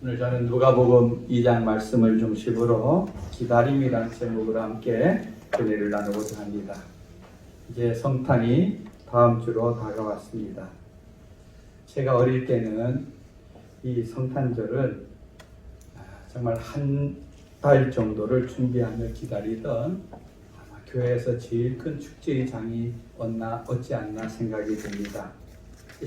오늘 저는 누가복음 2장 말씀을 중심으로 기다림이라는 제목으로 함께 은혜를 나누고자 합니다. 이제 성탄이 다음 주로 다가왔습니다. 제가 어릴 때는 이 성탄절은 정말 한 달 정도를 준비하며 기다리던 아마 교회에서 제일 큰 축제의 장이 얻지 않나 생각이 듭니다.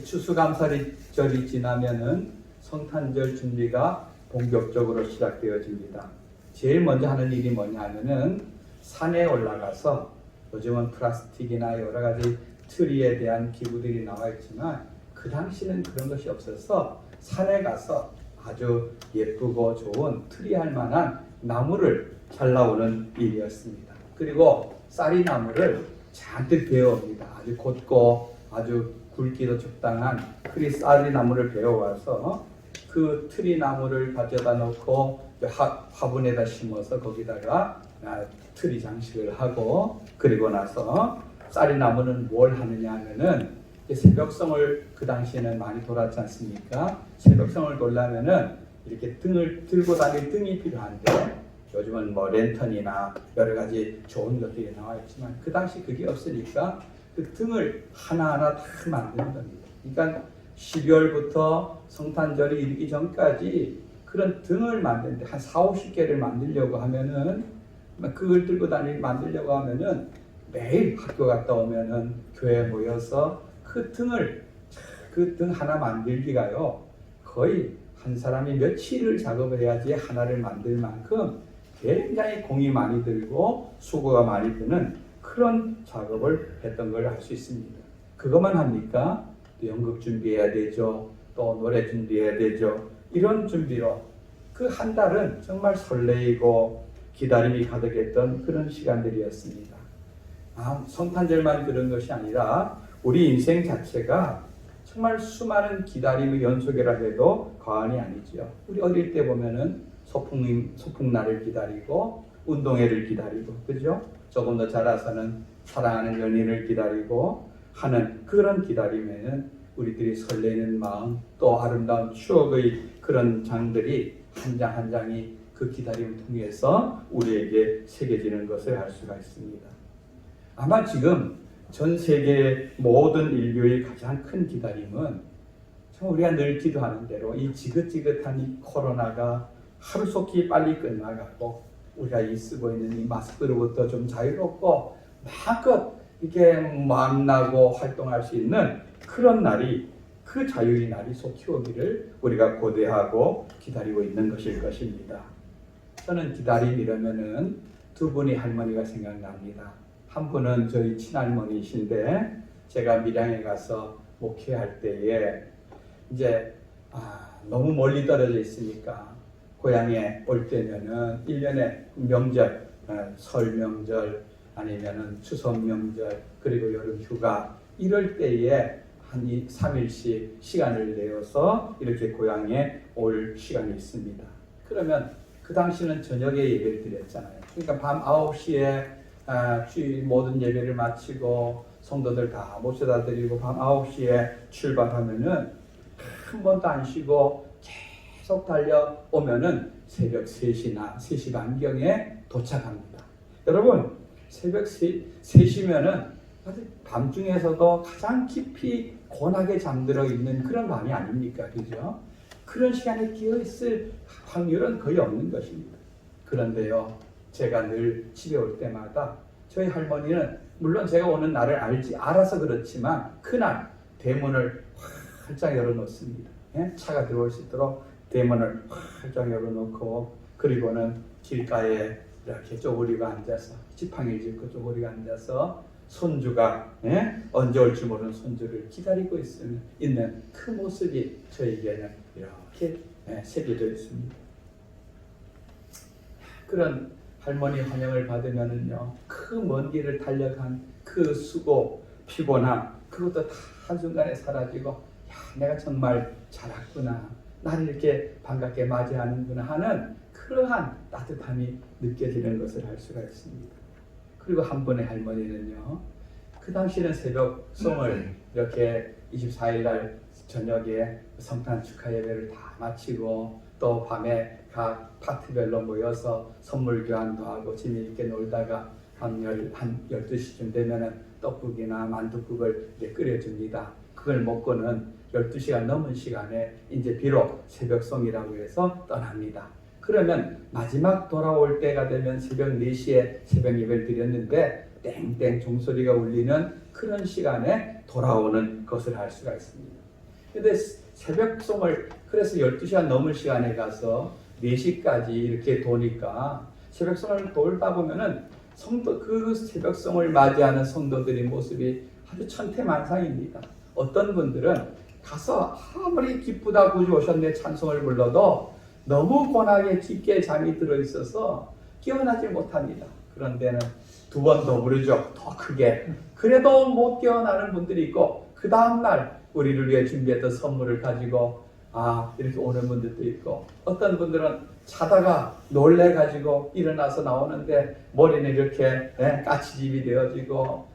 추수감사절이 지나면은 성탄절 준비가 본격적으로 시작되어집니다. 제일 먼저 하는 일이 뭐냐 하면은 산에 올라가서 요즘은 플라스틱이나 여러 가지 트리에 대한 기구들이 나와 있지만 그 당시는 그런 것이 없어서 산에 가서 아주 예쁘고 좋은 트리 할 만한 나무를 잘라오는 일이었습니다. 그리고 쌀이나무를 잔뜩 베어옵니다. 아주 곧고 아주 굵기도 적당한 쌀이나무를 베어와서 그 트리 나무를 가져다 놓고 화분에다 심어서 거기다가 트리 장식을 하고, 그리고 나서 쌀이나무는 뭘 하느냐 하면은 새벽성을 그 당시에는 많이 돌았지 않습니까? 새벽성을 돌려면은 이렇게 등을 들고 다닐 등이 필요한데 요즘은 뭐 랜턴이나 여러 가지 좋은 것들이 나와 있지만 그 당시 그게 없으니까 그 등을 하나하나 다 만드는 겁니다. 그러니까 12월부터 성탄절이 이르기 전까지 그런 등을 만드는데 한 40~50개를 만들려고 하면은, 그걸 들고 만들려고 하면은 매일 학교 갔다 오면은 교회에 모여서 그 등 하나 만들기가요 거의 한 사람이 며칠을 작업을 해야지 하나를 만들 만큼 굉장히 공이 많이 들고 수고가 많이 드는 그런 작업을 했던 걸 알 수 있습니다. 그것만 합니까? 또 연극 준비해야 되죠. 또 노래 준비해야 되죠. 이런 준비로 그 한 달은 정말 설레이고 기다림이 가득했던 그런 시간들이었습니다. 성탄절만 그런 것이 아니라 우리 인생 자체가 정말 수많은 기다림의 연속이라 해도 과언이 아니죠. 우리 어릴 때 보면은 소풍날을 기다리고 운동회를 기다리고, 그죠? 조금 더 자라서는 사랑하는 연인을 기다리고 하는 그런 기다림에는 우리들이 설레는 마음, 또 아름다운 추억의 그런 장들이 한 장 한 장이 그 기다림을 통해서 우리에게 새겨지는 것을 알 수가 있습니다. 아마 지금 전 세계 모든 인류의 가장 큰 기다림은 우리가 늘 기도하는 대로 이 지긋지긋한 이 코로나가 하루속히 빨리 끝나가고 우리가 쓰고 있는 이 마스크로부터 좀 자유롭고 마음껏 이렇게 만나고 활동할 수 있는 그런 날이, 그 자유의 날이 속히 오기를 우리가 고대하고 기다리고 있는 것일 것입니다. 저는 기다림이라면은 두 분의 할머니가 생각납니다. 한 분은 저희 친할머니이신데 제가 밀양에 가서 목회할 때에 이제 너무 멀리 떨어져 있으니까 고향에 올 때면은 1년에 명절, 설 명절 아니면은 추석 명절 그리고 여름 휴가 이럴 때에 한 3일씩 시간을 내어서 이렇게 고향에 올 시간이 있습니다. 그러면 그 당시는 저녁에 예배를 드렸잖아요. 그러니까 밤 9시에 주일 모든 예배를 마치고 성도들 다 모셔다 드리고 밤 9시에 출발하면은 한 번도 안 쉬고 계속 달려오면은 새벽 3시나 3시 반경에 도착합니다. 여러분, 새벽 3시면은 밤중에서도 가장 깊이 곤하게 잠들어 있는 그런 밤이 아닙니까? 그죠? 그런 시간에 끼어있을 확률은 거의 없는 것입니다. 그런데요, 제가 늘 집에 올 때마다 저희 할머니는 물론 제가 오는 날을 알아서 그렇지만 그날 대문을 활짝 열어놓습니다. 예? 차가 들어올 수 있도록 대문을 활짝 열어놓고, 그리고는 길가에 이렇게 쪼그리고 앉아서 지팡이를 짚고 쪼그리고 앉아서 손주가 언제 올지 모르는 손주를 기다리고 있는 그 모습이 저에게는 이렇게 새겨져 있습니다. 그런 할머니 환영을 받으면은요, 그 먼 길을 달려간 그 수고, 피곤함, 그것도 다 한순간에 사라지고, 야, 내가 정말 잘 왔구나, 나를 이렇게 반갑게 맞이하는구나 하는 그러한 따뜻함이 느껴지는 것을 알 수가 있습니다. 그리고 한 분의 할머니는요, 그 당시에는 새벽송을 이렇게 24일 날 저녁에 성탄 축하 예배를 다 마치고 또 밤에 각 파트별로 모여서 선물 교환도 하고 재미있게 놀다가 한 12시쯤 되면은 떡국이나 만둣국을 이제 끓여줍니다. 그걸 먹고는 12시간 넘은 시간에 이제 비록 새벽송이라고 해서 떠납니다. 그러면 마지막 돌아올 때가 되면 새벽 4시에 새벽 예배를 드렸는데 땡땡 종소리가 울리는 그런 시간에 돌아오는 것을 알 수가 있습니다. 근데 새벽송을 그래서 12시간 넘을 시간에 가서 4시까지 이렇게 도니까 새벽송을 돌다 보면은 그 새벽송을 맞이하는 성도들의 모습이 아주 천태만상입니다. 어떤 분들은 가서 아무리 기쁘다 구주 오셨네 찬송을 불러도 너무 고나게 깊게 잠이 들어있어서 깨어나지 못합니다. 그런 데는 2번 더 부르죠. 더 크게. 그래도 못 깨어나는 분들이 있고 그 다음날 우리를 위해 준비했던 선물을 가지고 이렇게 오는 분들도 있고 어떤 분들은 자다가 놀래가지고 일어나서 나오는데 머리는 이렇게 까치집이 되어지고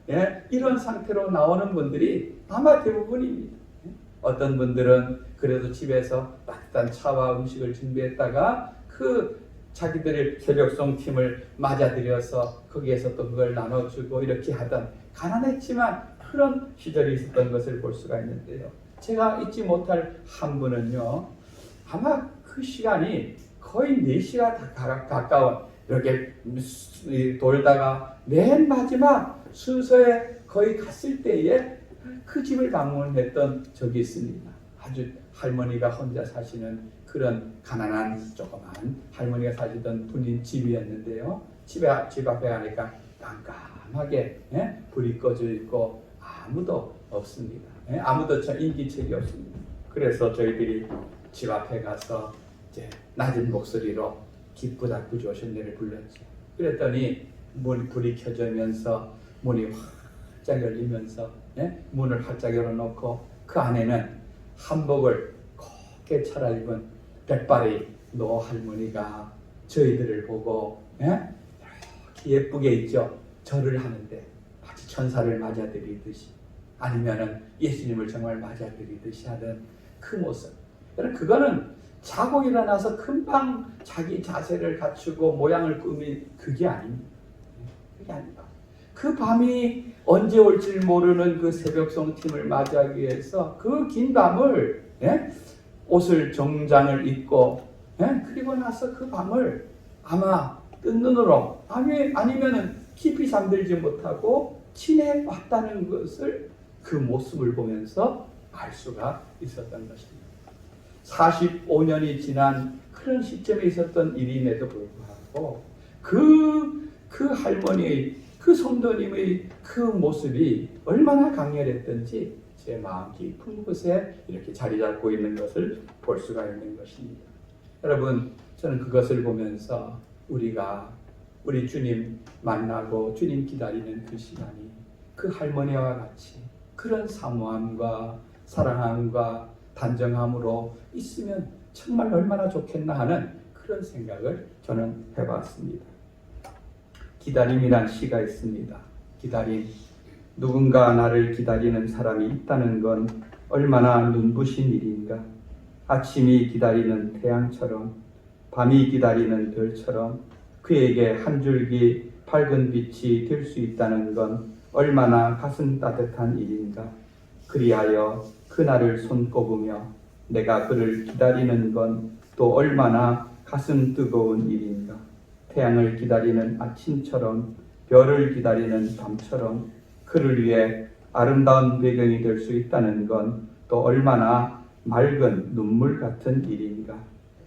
이런 상태로 나오는 분들이 아마 대부분입니다. 어떤 분들은 그래도 집에서 따뜻한 차와 음식을 준비했다가 그 자기들의 새벽송 팀을 맞아들여서 거기에서 또 그걸 나눠주고 이렇게 하던 가난했지만 그런 시절이 있었던 것을 볼 수가 있는데요. 제가 잊지 못할 한 분은요. 아마 그 시간이 거의 4시가 다 가까운 이렇게 돌다가 맨 마지막 순서에 거의 갔을 때에 그 집을 방문했던 적이 있습니다. 아주 할머니가 혼자 사시는 그런 가난한 조그만 할머니가 사시던 분인 집이었는데요. 집 앞에 가니까 깜깜하게 불이 꺼져 있고 아무도 없습니다. 아무도 인기척이 없습니다. 그래서 저희들이 집 앞에 가서 이제 낮은 목소리로 기쁘다 구주 오셨네를 불렀죠. 그랬더니 불이 켜지면서 문이 활짝 열리면서 문을 활짝 열어놓고 그 안에는 한복을 곱게 차려입은 백발의 노 할머니가 저희들을 보고 이렇게 예쁘게 있죠. 절을 하는데 마치 천사를 맞아들이듯이 아니면은 예수님을 정말 맞아들이듯이 하는 그 모습. 여러분 그거는 자고 일어나서 금방 자기 자세를 갖추고 모양을 꾸민 그게 아닙니다. 그게 아닙니다. 그 밤이 언제 올지 모르는 그 새벽송 팀을 맞이하기 위해서 그 긴 밤을 옷을 정장을 입고 그리고 나서 그 밤을 아마 뜬 눈으로 아니면은 깊이 잠들지 못하고 지내왔다는 것을 그 모습을 보면서 알 수가 있었던 것입니다. 45년이 지난 그런 시점에 있었던 일임에도 불구하고 그 할머니의 그 성도님의 그 모습이 얼마나 강렬했던지 제 마음 깊은 곳에 이렇게 자리 잡고 있는 것을 볼 수가 있는 것입니다. 여러분 저는 그것을 보면서 우리 주님 만나고 주님 기다리는 그 시간이 그 할머니와 같이 그런 사모함과 사랑함과 단정함으로 있으면 정말 얼마나 좋겠나 하는 그런 생각을 저는 해봤습니다. 기다림이란 시가 있습니다. 기다림. 누군가 나를 기다리는 사람이 있다는 건 얼마나 눈부신 일인가. 아침이 기다리는 태양처럼 밤이 기다리는 별처럼 그에게 한 줄기 밝은 빛이 될 수 있다는 건 얼마나 가슴 따뜻한 일인가. 그리하여 그날을 손꼽으며 내가 그를 기다리는 건 또 얼마나 가슴 뜨거운 일인가. 태양을 기다리는 아침처럼 별을 기다리는 밤처럼 그를 위해 아름다운 배경이 될 수 있다는 건 또 얼마나 맑은 눈물 같은 일인가.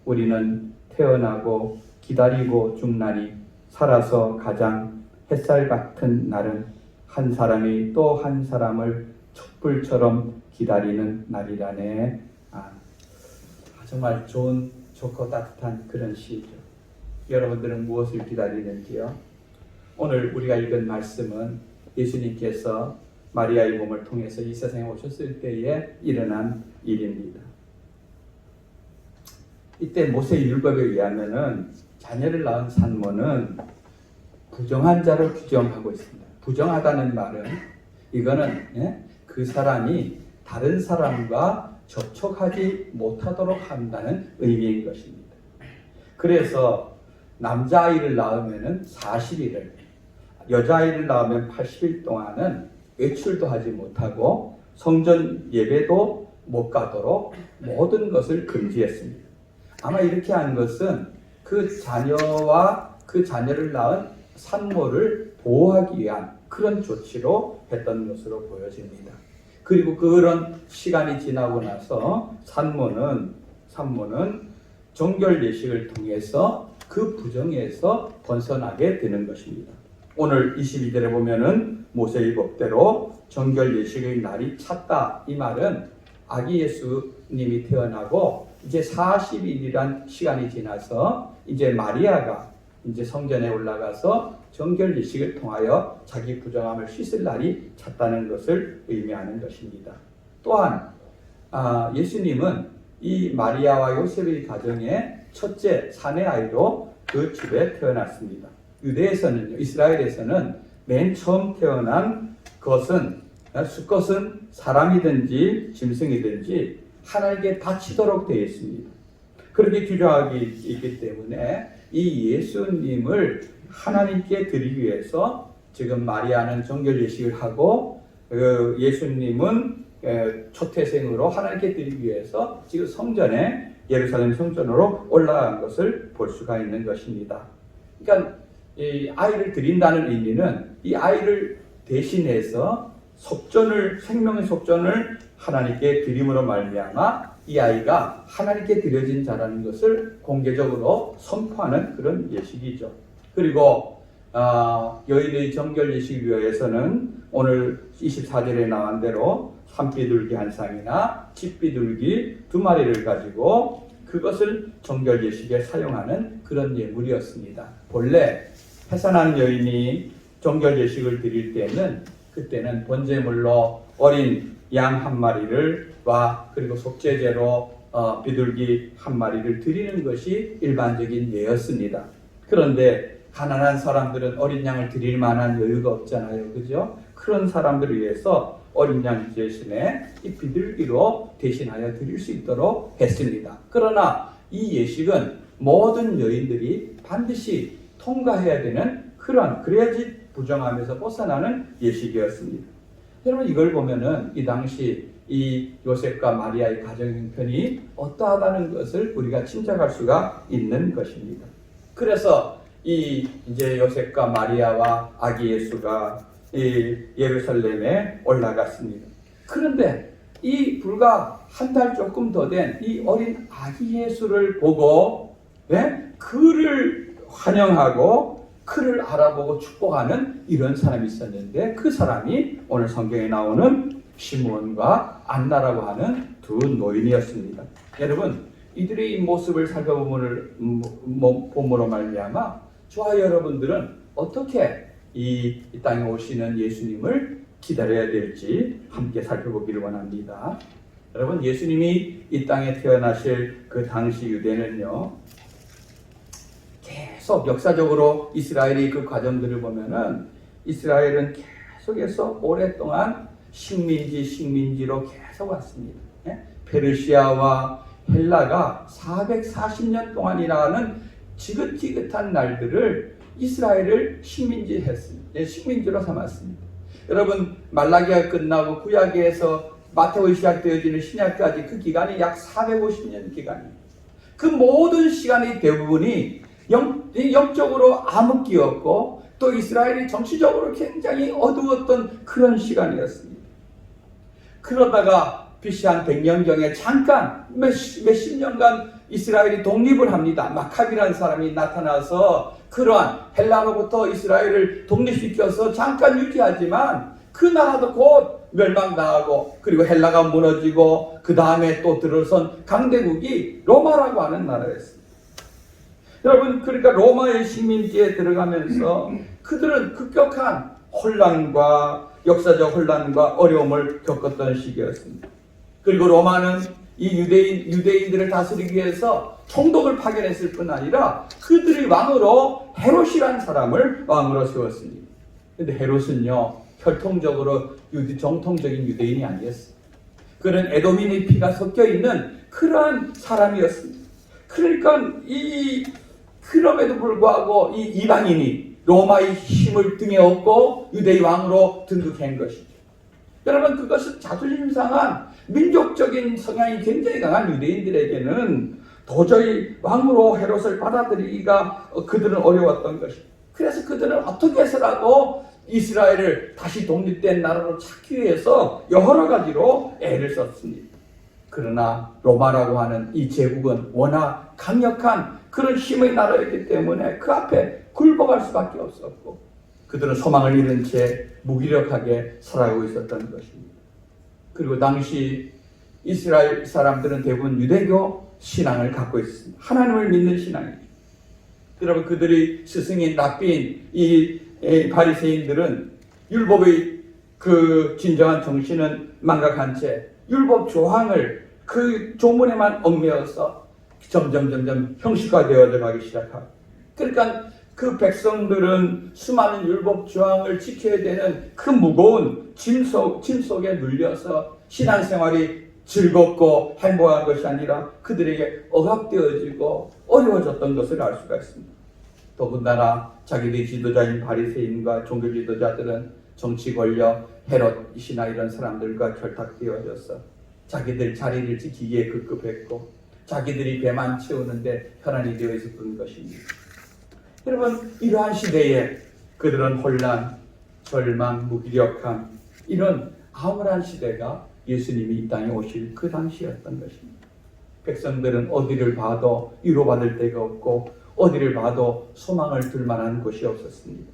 우리는 태어나고 기다리고 죽나니 살아서 가장 햇살 같은 날은 한 사람이 또 한 사람을 촛불처럼 기다리는 날이라네. 정말 좋고 따뜻한 그런 시죠. 여러분들은 무엇을 기다리는지요? 오늘 우리가 읽은 말씀은 예수님께서 마리아의 몸을 통해서 이 세상에 오셨을 때에 일어난 일입니다. 이때 모세 율법에 의하면은 자녀를 낳은 산모는 부정한 자로 규정하고 있습니다. 부정하다는 말은 이거는 그 사람이 다른 사람과 접촉하지 못하도록 한다는 의미인 것입니다. 그래서 남자아이를 낳으면 40일을, 여자아이를 낳으면 80일 동안은 외출도 하지 못하고 성전 예배도 못 가도록 모든 것을 금지했습니다. 아마 이렇게 한 것은 그 자녀와 그 자녀를 낳은 산모를 보호하기 위한 그런 조치로 했던 것으로 보여집니다. 그리고 그런 시간이 지나고 나서 산모는 정결 예식을 통해서 그 부정에서 벗어나게 되는 것입니다. 오늘 22절에 보면은 모세의 법대로 정결 예식의 날이 찼다. 이 말은 아기 예수님이 태어나고 이제 40일이란 시간이 지나서 이제 마리아가 이제 성전에 올라가서 정결 예식을 통하여 자기 부정함을 씻을 날이 찼다는 것을 의미하는 것입니다. 또한 예수님은 이 마리아와 요셉의 가정의 첫째 사내 아이로 그 집에 태어났습니다. 유대에서는요, 이스라엘에서는 맨 처음 태어난 것은 수컷은 사람이든지 짐승이든지 하나님께 바치도록 되어 있습니다. 그렇게 규정하기 있기 때문에 이 예수님을 하나님께 드리기 위해서 지금 마리아는 정결 예식을 하고 예수님은 초태생으로 하나님께 드리기 위해서 지금 성전에 예루살렘 성전으로 올라간 것을 볼 수가 있는 것입니다. 그러니까 이 아이를 드린다는 의미는 이 아이를 대신해서 생명의 속전을 하나님께 드림으로 말미암아 이 아이가 하나님께 드려진 자라는 것을 공개적으로 선포하는 그런 예식이죠. 그리고 여인의 정결 예식을 위해서는 오늘 24절에 나온 대로 산비둘기 한 쌍이나 집비둘기 2마리를 가지고 그것을 정결 예식에 사용하는 그런 예물이었습니다. 본래 해산한 여인이 정결 예식을 드릴 때는 그때는 번제물로 어린 양 1마리를 그리고 속죄제로 비둘기 1마리를 드리는 것이 일반적인 예였습니다. 그런데 가난한 사람들은 어린 양을 드릴 만한 여유가 없잖아요. 그죠? 그런 사람들을 위해서 어린 양 대신에 이 비둘기로 대신하여 드릴 수 있도록 했습니다. 그러나 이 예식은 모든 여인들이 반드시 통과해야 되는 그래야지 부정함에서 벗어나는 예식이었습니다. 여러분 이걸 보면은 이 당시 이 요셉과 마리아의 가정 형편이 어떠하다는 것을 우리가 짐작할 수가 있는 것입니다. 그래서 이제 요셉과 마리아와 아기 예수가 이 예루살렘에 올라갔습니다. 그런데 이 불과 한 달 조금 더 된 이 어린 아기 예수를 보고 그를 환영하고 그를 알아보고 축복하는 이런 사람이 있었는데 그 사람이 오늘 성경에 나오는 시므온과 안나라고 하는 두 노인이었습니다. 여러분 이들의 이 모습을 살펴봄으로 말미암아 저와 여러분들은 어떻게 이 땅에 오시는 예수님을 기다려야 될지 함께 살펴보기를 원합니다. 여러분 예수님이 이 땅에 태어나실 그 당시 유대는요 계속 역사적으로 이스라엘의 그 과정들을 보면은 이스라엘은 계속해서 오랫동안 식민지로 계속 왔습니다. 페르시아와 헬라가 440년 동안이라는 지긋지긋한 날들을 이스라엘을 식민지로 삼았습니다. 여러분 말라기가 끝나고 구약에서 마태복음이 시작되어지는 신약까지 그 기간이 약 450년 기간입니다. 그 모든 시간의 대부분이 영적으로 암흑기였고 또 이스라엘이 정치적으로 굉장히 어두웠던 그런 시간이었습니다. 그러다가 BC 한 100년경에 잠깐 몇십 년간 이스라엘이 독립을 합니다. 마카비라는 사람이 나타나서 그러한 헬라로부터 이스라엘을 독립시켜서 잠깐 유지하지만 그 나라도 곧 멸망당하고 그리고 헬라가 무너지고 그 다음에 또 들어선 강대국이 로마라고 하는 나라였습니다. 여러분 그러니까 로마의 식민지에 들어가면서 그들은 급격한 혼란과 역사적 혼란과 어려움을 겪었던 시기였습니다. 그리고 로마는 이 유대인들을 다스리기 위해서 총독을 파견했을 뿐 아니라 그들의 왕으로 헤롯이라는 사람을 왕으로 세웠습니다. 그런데 헤롯은요 혈통적으로 정통적인 유대인이 아니었습니다. 그는 에돔인의 피가 섞여 있는 그러한 사람이었습니다. 그러니까 이 그럼에도 불구하고 이 이방인이 로마의 힘을 등에 업고 유대의 왕으로 등극한 것이죠. 여러분, 그것은 자존심 상한 민족적인 성향이 굉장히 강한 유대인들에게는 도저히 왕으로 헤롯을 받아들이기가 그들은 어려웠던 것입니다. 그래서 그들은 어떻게 해서라도 이스라엘을 다시 독립된 나라로 찾기 위해서 여러 가지로 애를 썼습니다. 그러나 로마라고 하는 이 제국은 워낙 강력한 그런 힘의 나라였기 때문에 그 앞에 굴복할 수밖에 없었고, 그들은 소망을 잃은 채 무기력하게 살아가고 있었던 것입니다. 그리고 당시 이스라엘 사람들은 대부분 유대교 신앙을 갖고 있습니다. 하나님을 믿는 신앙이죠. 여러분, 그들이 스승인 랍비인 이 바리새인들은 율법의 그 진정한 정신은 망각한 채 율법 조항을 그 조문에만 얽매여서 점점 형식화되어져 가기 시작하고, 그러니까 그 백성들은 수많은 율법 조항을 지켜야 되는 그 무거운 짐 속에 눌려서 신앙생활이 즐겁고 행복한 것이 아니라 그들에게 억압되어지고 어려워졌던 것을 알 수가 있습니다. 더군다나 자기들의 지도자인 바리새인과 종교 지도자들은 정치 권력, 헤롯이나 이런 사람들과 결탁되어져서 자기들 자리를 지키기에 급급했고 자기들이 배만 채우는데 혈안이 되어 있었던 것입니다. 여러분, 이러한 시대에 그들은 혼란, 절망, 무기력함, 이런 암울한 시대가 예수님이 이 땅에 오실 그 당시였던 것입니다. 백성들은 어디를 봐도 위로받을 데가 없고 어디를 봐도 소망을 둘 만한 곳이 없었습니다.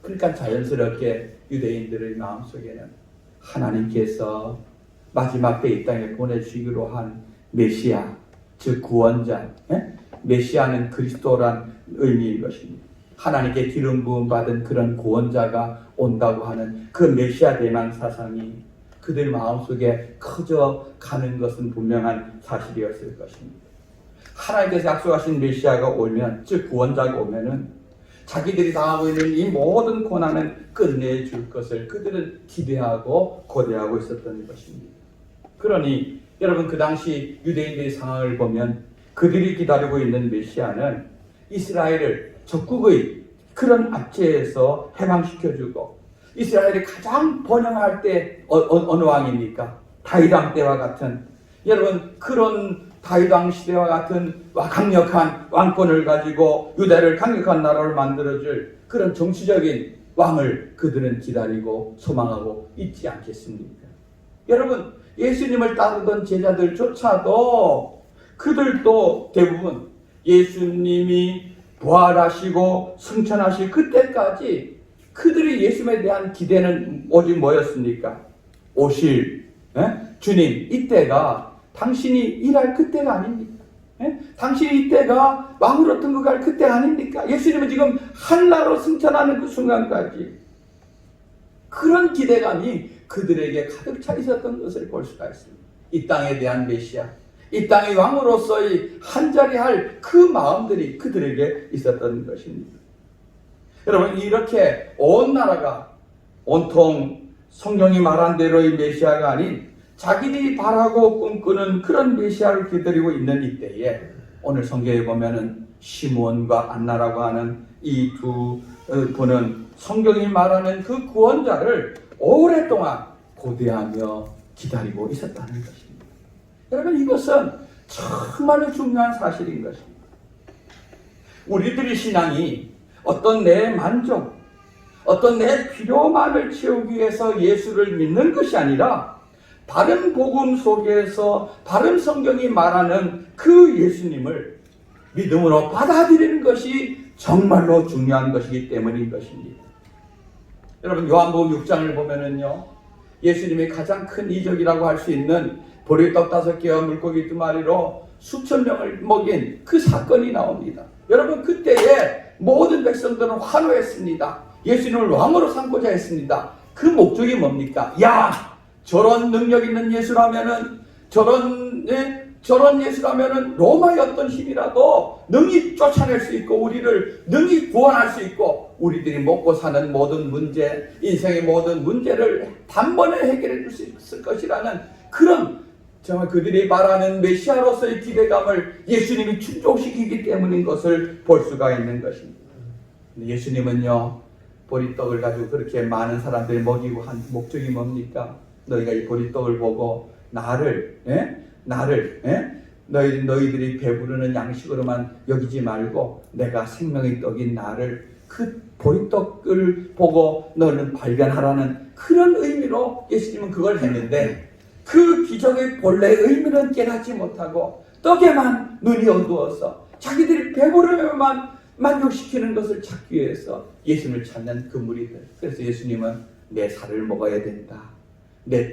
그러니까 자연스럽게 유대인들의 마음속에는 하나님께서 마지막 때 이 땅에 보내주기로 한 메시아, 즉 구원자, 메시아는 그리스도란 의미인 것입니다. 하나님께 기름 부음 받은 그런 구원자가 온다고 하는 그 메시아 대망 사상이 그들 마음속에 커져 가는 것은 분명한 사실이었을 것입니다. 하나님께서 약속하신 메시아가 오면, 즉 구원자가 오면은 자기들이 당하고 있는 이 모든 고난은 끝내줄 것을 그들은 기대하고 고대하고 있었던 것입니다. 그러니 여러분, 그 당시 유대인들의 상황을 보면 그들이 기다리고 있는 메시아는 이스라엘을 적국의 그런 압제에서 해방시켜주고, 이스라엘이 가장 번영할 때 어느 왕입니까? 다윗 왕 때와 같은, 여러분, 그런 다윗 왕 시대와 같은 강력한 왕권을 가지고 유다를 강력한 나라를 만들어줄 그런 정치적인 왕을 그들은 기다리고 소망하고 있지 않겠습니까? 여러분, 예수님을 따르던 제자들조차도 그들도 대부분 예수님이 부활하시고 승천하실 그때까지 그들의 예수님에 대한 기대는 오직 뭐였습니까? 오실 주님, 이때가 당신이 일할 그때가 아닙니까? 당신이 이때가 왕으로 등극할 그때가 아닙니까? 예수님은 지금 한나라로 승천하는 그 순간까지 그런 기대감이 그들에게 가득 차 있었던 것을 볼 수가 있습니다. 이 땅에 대한 메시아, 이 땅의 왕으로서의 한자리할 그 마음들이 그들에게 있었던 것입니다. 여러분, 이렇게 온 나라가 온통 성경이 말한 대로의 메시아가 아닌 자기들이 바라고 꿈꾸는 그런 메시아를 기다리고 있는 이때에 오늘 성경에 보면은 시므온과 안나라고 하는 이 두 분은 성경이 말하는 그 구원자를 오랫동안 고대하며 기다리고 있었다는 것입니다. 여러분, 이것은 정말로 중요한 사실인 것입니다. 우리들의 신앙이 어떤 내 만족, 어떤 내 필요만을 채우기 위해서 예수를 믿는 것이 아니라 바른 복음 속에서 바른 성경이 말하는 그 예수님을 믿음으로 받아들이는 것이 정말로 중요한 것이기 때문인 것입니다. 여러분, 요한복음 6장을 보면은요, 예수님이 가장 큰 이적이라고 할 수 있는 보리떡 5개와 물고기 2마리로 수천 명을 먹인 그 사건이 나옵니다. 여러분, 그때에 모든 백성들은 환호했습니다. 예수님을 왕으로 삼고자 했습니다. 그 목적이 뭡니까? 야, 저런 능력 있는 예수라면은, 저런 예수라면은 로마의 어떤 힘이라도 능히 쫓아낼 수 있고 우리를 능히 구원할 수 있고 우리들이 먹고 사는 모든 문제, 인생의 모든 문제를 단번에 해결해 줄 수 있을 것이라는 그런 정말 그들이 바라는 메시아로서의 기대감을 예수님이 충족시키기 때문인 것을 볼 수가 있는 것입니다. 예수님은요, 보리떡을 가지고 그렇게 많은 사람들이 먹이고 한 목적이 뭡니까? 너희가 이 보리떡을 보고 너희들이 배부르는 양식으로만 여기지 말고 내가 생명의 떡인 나를 그 보리떡을 보고 너는 발견하라는 그런 의미로 예수님은 그걸 했는데, 그 기적의 본래의 의미는 깨닫지 못하고 떡에만 눈이 어두워서 자기들이 배부르면만 만족시키는 것을 찾기 위해서 예수님을 찾는 그 무리들. 그래서 예수님은 내 살을 먹어야 된다, 내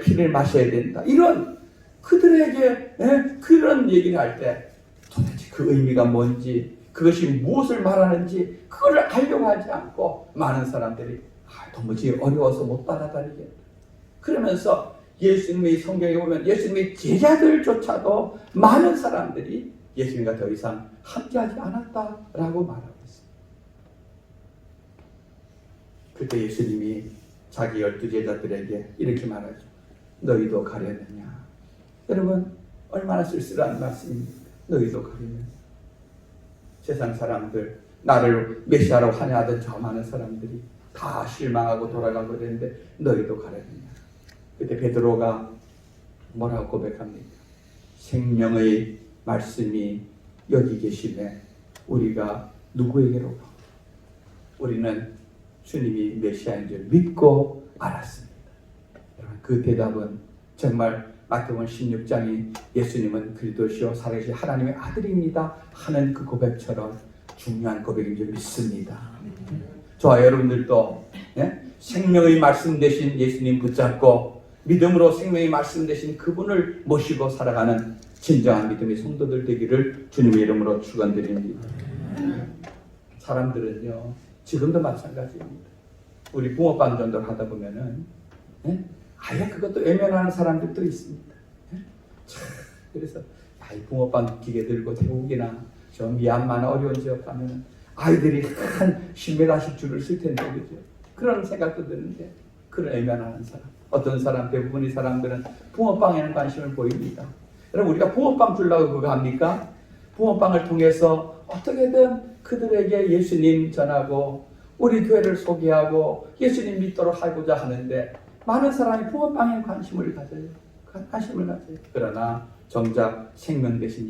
피를 마셔야 된다, 이런 그들에게 그런 얘기를 할 때 도대체 그 의미가 뭔지, 그것이 무엇을 말하는지 그걸 알려고 하지 않고 많은 사람들이 도무지 어려워서 못 받아들이겠다. 그러면서 예수님의 성경에 보면 예수님의 제자들조차도 많은 사람들이 예수님과 더 이상 함께하지 않았다라고 말하고 있습니다. 그때 예수님이 자기 12제자들에게 이렇게 말하죠. 너희도 가려느냐. 여러분, 얼마나 쓸쓸한 말씀입니까? 너희도 가려느냐. 세상 사람들, 나를 메시아로 환영하던 저 많은 사람들이 다 실망하고 돌아가고 그랬는데 너희도 가려느냐. 그때 베드로가 뭐라고 고백합니까? 생명의 말씀이 여기 계시네. 우리가 누구에게로 가? 우리는 주님이 메시아인 줄 믿고 알았습니다. 여러분, 그 대답은 정말 마태복음 16장이 예수님은 그리스도시요 살아계신 하나님의 아들입니다 하는 그 고백처럼 중요한 고백인 줄 믿습니다. 저와 여러분들도 생명의 말씀 되신 예수님 붙잡고 믿음으로 생명의 말씀 되신 그분을 모시고 살아가는 진정한 믿음의 성도들 되기를 주님의 이름으로 축원드립니다. 사람들은요, 지금도 마찬가지입니다. 우리 붕어빵 전도를 하다 보면은 아예 그것도 외면하는 사람들도 있습니다. 그래서 이 붕어빵 기계 들고 태국이나 저 미얀마나 어려운 지역 가면 아이들이 한 10m씩 줄을 쓸 텐데, 그죠? 그런 생각도 드는데, 그런 외면하는 사람, 어떤 사람, 대부분의 사람들은 붕어빵에는 관심을 보입니다. 여러분, 우리가 붕어빵 주려고 그거 합니까? 붕어빵을 통해서 어떻게든 그들에게 예수님 전하고 우리 교회를 소개하고 예수님 믿도록 하고자 하는데, 많은 사람이 붕어빵에 관심을 가져요. 그러나 정작 생명 되신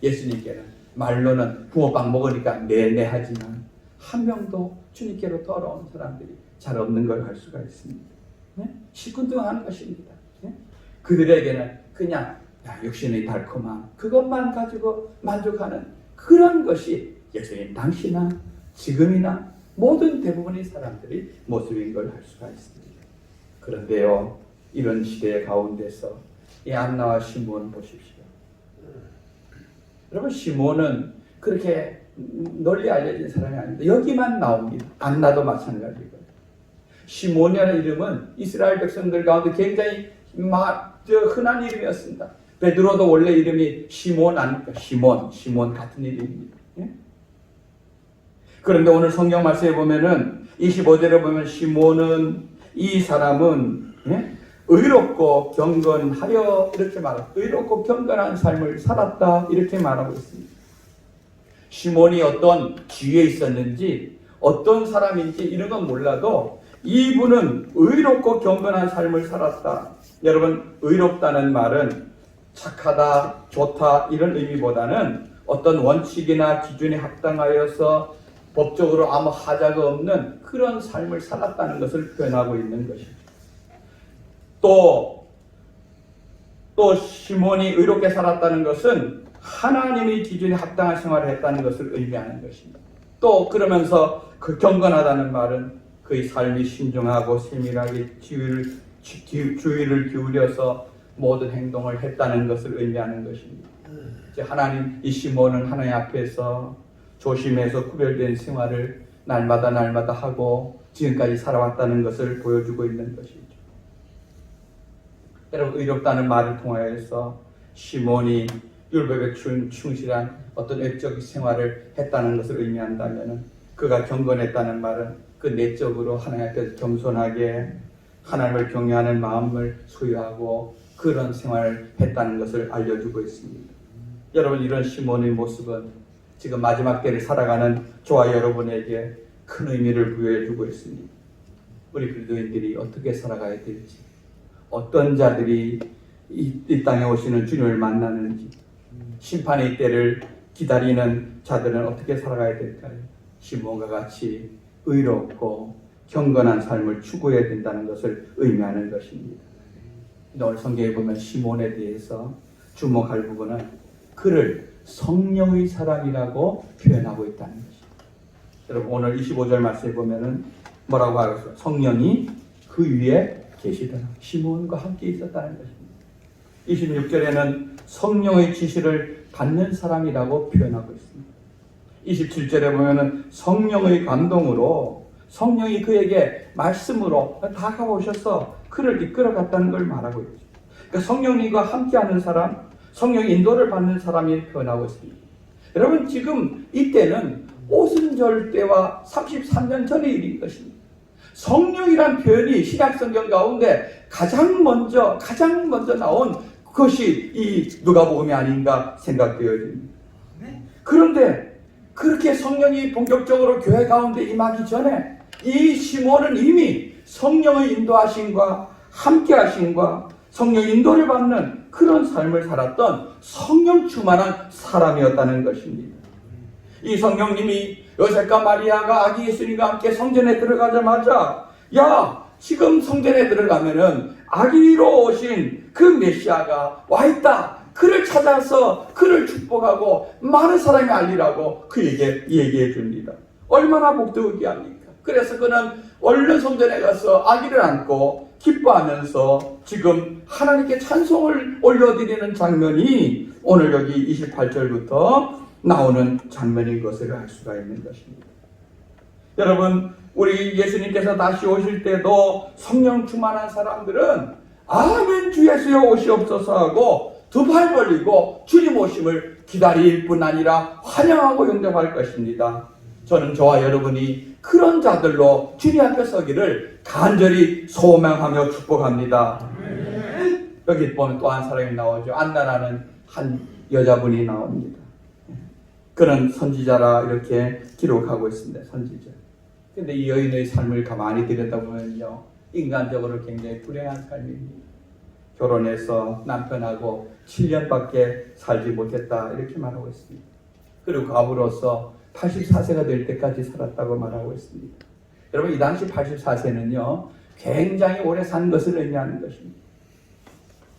예수님께는 말로는 붕어빵 먹으니까 네네 하지만 한 명도 주님께로 돌아온 사람들이 잘 없는 걸 알 수가 있습니다. 시큰둥하는 것입니다. 그들에게는 그냥 육신의 달콤함, 그것만 가지고 만족하는 그런 것이 예수님 당시나 지금이나 모든 대부분의 사람들이 모습인 걸 알 수가 있습니다. 그런데요, 이런 시대 가운데서 이 안나와 시몬 보십시오. 여러분, 시몬은 그렇게 널리 알려진 사람이 아닙니다. 여기만 나옵니다. 안나도 마찬가지고요. 시몬이라는 이름은 이스라엘 백성들 가운데 굉장히 흔한 이름이었습니다. 베드로도 원래 이름이 시몬 아닙니까? 시몬 같은 이름입니다. 그런데 오늘 성경 말씀에 보면은 25절에 보면 이 사람은 의롭고 경건하여 이렇게 말하고, 의롭고 경건한 삶을 살았다 이렇게 말하고 있습니다. 시몬이 어떤 지위에 있었는지 어떤 사람인지 이런 건 몰라도 이분은 의롭고 경건한 삶을 살았다. 여러분, 의롭다는 말은 착하다, 좋다 이런 의미보다는 어떤 원칙이나 기준에 합당하여서 법적으로 아무 하자가 없는 그런 삶을 살았다는 것을 표현하고 있는 것입니다. 또 시몬이 의롭게 살았다는 것은 하나님의 기준에 합당한 생활을 했다는 것을 의미하는 것입니다. 또 그러면서 그 경건하다는 말은 그의 삶이 신중하고 세밀하게 주의를 기울여서 모든 행동을 했다는 것을 의미하는 것입니다. 이 시몬은 하나님 앞에서 조심해서 구별된 생활을 날마다 하고 지금까지 살아왔다는 것을 보여주고 있는 것이죠. 여러분, 의롭다는 말을 통하여서 시몬이 율법에 충실한 어떤 외적 생활을 했다는 것을 의미한다면, 그가 경건했다는 말은 그 내적으로 하나님 앞에서 겸손하게 하나님을 경외하는 마음을 소유하고 그런 생활을 했다는 것을 알려주고 있습니다. 여러분, 이런 시몬의 모습은 지금 마지막 때를 살아가는 저와 여러분에게 큰 의미를 부여해주고 있습니다. 우리 그리스도인들이 어떻게 살아가야 될지, 어떤 자들이 이 땅에 오시는 주님을 만나는지, 심판의 때를 기다리는 자들은 어떻게 살아가야 될까요? 시몬과 같이 의롭고 경건한 삶을 추구해야 된다는 것을 의미하는 것입니다. 오늘 성경에 보면 시몬에 대해서 주목할 부분은 그를 성령의 사람이라고 표현하고 있다는 것입니다. 여러분, 오늘 25절 말씀에 보면은 뭐라고 하겠어요? 성령이 그 위에 계시더라. 시몬과 함께 있었다는 것입니다. 26절에는 성령의 지시를 받는 사람이라고 표현하고 있습니다. 27절에 보면은 성령의 감동으로 성령이 그에게 말씀으로 다가오셔서 그를 이끌어갔다는 걸 말하고 있죠. 그러니까 성령님과 함께하는 사람, 성령의 인도를 받는 사람이 표현하고 있습니다. 여러분, 지금 이때는 오순절 때와 33년 전의 일인 것입니다. 성령이란 표현이 신약성경 가운데 가장 먼저 나온 그것이 이 누가복음이 아닌가 생각되어집니다. 그런데 그렇게 성령이 본격적으로 교회 가운데 임하기 전에 이 시몬은 이미 성령의 인도하심과 함께하심과 성령 인도를 받는 그런 삶을 살았던 성령 충만한 사람이었다는 것입니다. 이 성령님이 요셉과 마리아가 아기 예수님과 함께 성전에 들어가자마자, 야, 지금 성전에 들어가면은 아기로 오신 그 메시아가 와 있다. 그를 찾아서 그를 축복하고 많은 사람이 알리라고 그에게 얘기해 줍니다. 얼마나 복되기합니까? 그래서 그는 얼른 성전에 가서 아기를 안고 기뻐하면서 지금 하나님께 찬송을 올려드리는 장면이 오늘 여기 28절부터 나오는 장면인 것을 알 수가 있는 것입니다. 여러분, 우리 예수님께서 다시 오실 때도 성령 충만한 사람들은 아멘 주 예수여 오시옵소서 하고 두 팔 벌리고 주님 오심을 기다릴 뿐 아니라 환영하고 영접할 것입니다. 저는 저와 여러분이 그런 자들로 주님 앞에 서기를 간절히 소망하며 축복합니다. 여기 보면 또 한 사람이 나오죠. 안나라는 한 여자분이 나옵니다. 그는 선지자라 이렇게 기록하고 있습니다. 선지자. 근데 이 여인의 삶을 가만히 들여다보면요, 인간적으로 굉장히 불행한 삶입니다. 결혼해서 남편하고 7년밖에 살지 못했다 이렇게 말하고 있습니다. 그리고 과부로서 84세가 될 때까지 살았다고 말하고 있습니다. 여러분, 이 당시 84세는요 굉장히 오래 산 것을 의미하는 것입니다.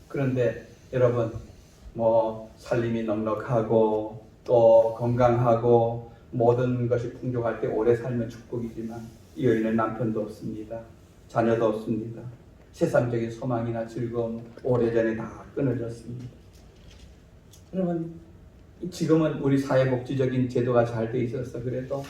그런데 여러분, 살림이 넉넉하고 또 건강하고 모든 것이 풍족할 때 오래 살면 축복이지만 이 여인은 남편도 없습니다. 자녀도 없습니다. 세상적인 소망이나 즐거움 오래전에 다 끊어졌습니다. 여러분, 지금은 우리 사회복지적인 제도가 잘 돼 있어서 그래도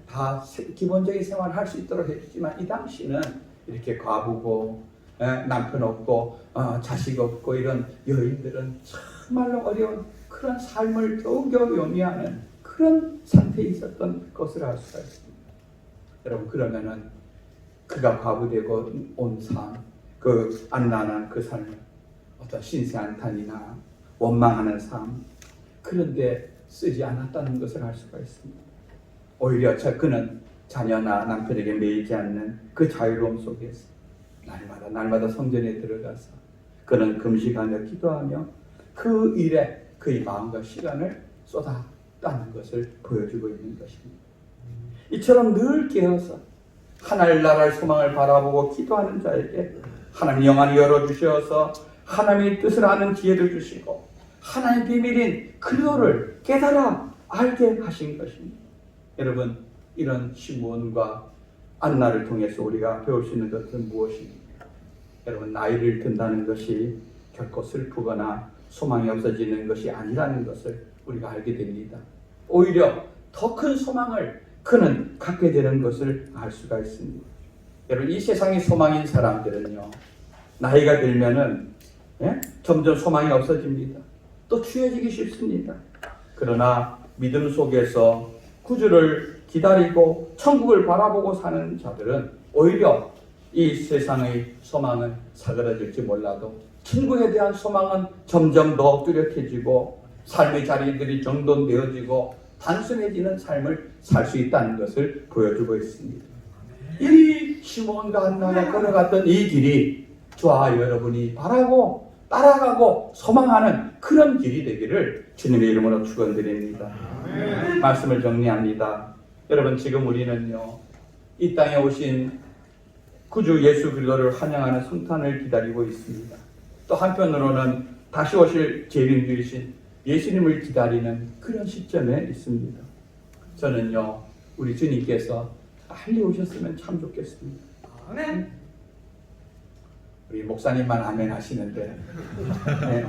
다 기본적인 생활을 할 수 있도록 해주지만 이 당시는 이렇게 과부고 남편 없고 자식 없고 이런 여인들은 정말로 어려운 그런 삶을 겨우겨우 영위하는 그런 상태에 있었던 것을 알 수가 있습니다. 여러분, 그러면은 그가 과부되고 온 삶, 그 안난한 그 삶, 어떤 신세한탄이나 원망하는 삶, 그런데 쓰지 않았다는 것을 알 수가 있습니다. 오히려 그는 자녀나 남편에게 매이지 않는 그 자유로움 속에서 날마다 성전에 들어가서 그는 금식하며 기도하며 그 일에 그의 마음과 시간을 쏟았다는 것을 보여주고 있는 것입니다. 이처럼 늘 깨어서 하나님 나라의 소망을 바라보고 기도하는 자에게 하나님 영안이 열어주셔서 하나님의 뜻을 아는 지혜를 주시고 하나님의 비밀인 그리스도를 깨달아 알게 하신 것입니다. 여러분, 이런 시몬과 안나를 통해서 우리가 배울 수 있는 것은 무엇입니까? 여러분, 나이를 든다는 것이 결코 슬프거나 소망이 없어지는 것이 아니라는 것을 우리가 알게 됩니다. 오히려 더 큰 소망을 그는 갖게 되는 것을 알 수가 있습니다. 여러분, 이 세상의 소망인 사람들은요, 나이가 들면은 점점 소망이 없어집니다. 또 취해지기 쉽습니다. 그러나 믿음 속에서 구주를 기다리고 천국을 바라보고 사는 자들은 오히려 이 세상의 소망은 사그라질지 몰라도 천국에 대한 소망은 점점 더 뚜렷해지고 삶의 자리들이 정돈되어지고 단순해지는 삶을 살 수 있다는 것을 보여주고 있습니다. 이 시몬과 한나가 걸어갔던 이 길이 저와 여러분이 바라고 따라가고 소망하는 그런 길이 되기를 주님의 이름으로 축원드립니다. 말씀을 정리합니다. 여러분, 지금 우리는요, 이 땅에 오신 구주 예수 그리스도를 환영하는 성탄을 기다리고 있습니다. 또 한편으로는 다시 오실 재림주이신 예수님을 기다리는 그런 시점에 있습니다. 저는요, 우리 주님께서 빨리 오셨으면 참 좋겠습니다. 아멘. 우리 목사님만 아멘 하시는데, 네.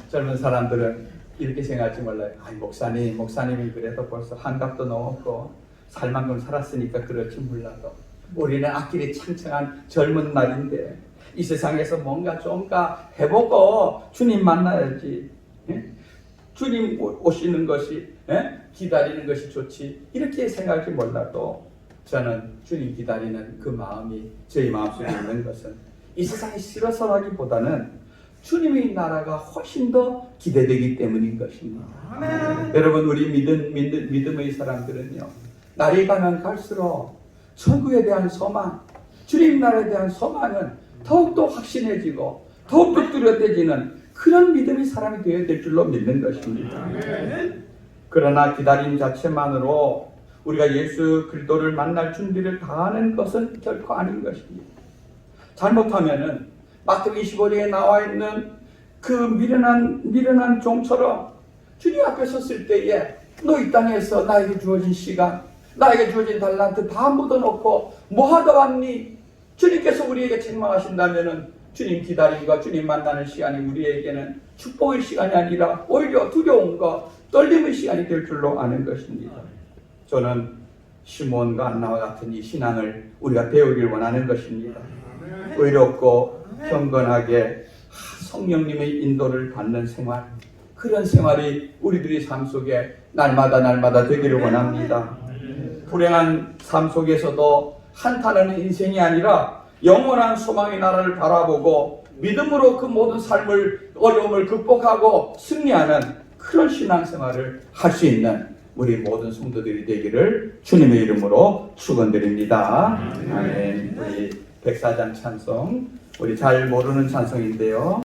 젊은 사람들은 이렇게 생각할지 몰라요. 아니, 목사님이 그래도 벌써 한갑도 넘었고 살 만큼 살았으니까 그럴지 몰라도 우리는 앞길이 창창한 젊은 날인데 이 세상에서 뭔가 좀가 해보고 주님 만나야지. 예? 주님 오시는 것이, 예? 기다리는 것이 좋지. 이렇게 생각할지 몰라도 저는 주님 기다리는 그 마음이 저희 마음속에 있는 것은 이 세상이 싫어서라기보다는 주님의 나라가 훨씬 더 기대되기 때문인 것입니다. 아멘. 여러분, 우리 믿음의 사람들은요, 날이 가면 갈수록 천국에 대한 소망, 주님 나라에 대한 소망은 더욱더 확신해지고 더욱더 뚜렷해지는 그런 믿음의 사람이 되어야 될 줄로 믿는 것입니다. 아멘. 그러나 기다림 자체만으로 우리가 예수 그리스도를 만날 준비를 다하는 것은 결코 아닌 것입니다. 잘못하면은 마태복음 25장에 나와 있는 그 미련한 종처럼 주님 앞에 섰을 때에 너 이 땅에서 나에게 주어진 시간, 나에게 주어진 달란트 다 묻어놓고 뭐 하다 왔니? 주님께서 우리에게 책망하신다면은 주님 기다림과 주님 만나는 시간이 우리에게는 축복의 시간이 아니라 오히려 두려움과 떨림의 시간이 될 줄로 아는 것입니다. 저는 시몬과 안나와 같은 이 신앙을 우리가 배우길 원하는 것입니다. 의롭고 경건하게 성령님의 인도를 받는 생활, 그런 생활이 우리들의 삶 속에 날마다 되기를 원합니다. 불행한 삶 속에서도 한탄하는 인생이 아니라 영원한 소망의 나라를 바라보고 믿음으로 그 모든 삶을, 어려움을 극복하고 승리하는 그런 신앙생활을 할 수 있는 우리 모든 성도들이 되기를 주님의 이름으로 축원드립니다. 아멘. 우리 백사장 찬송, 우리 잘 모르는 찬송인데요.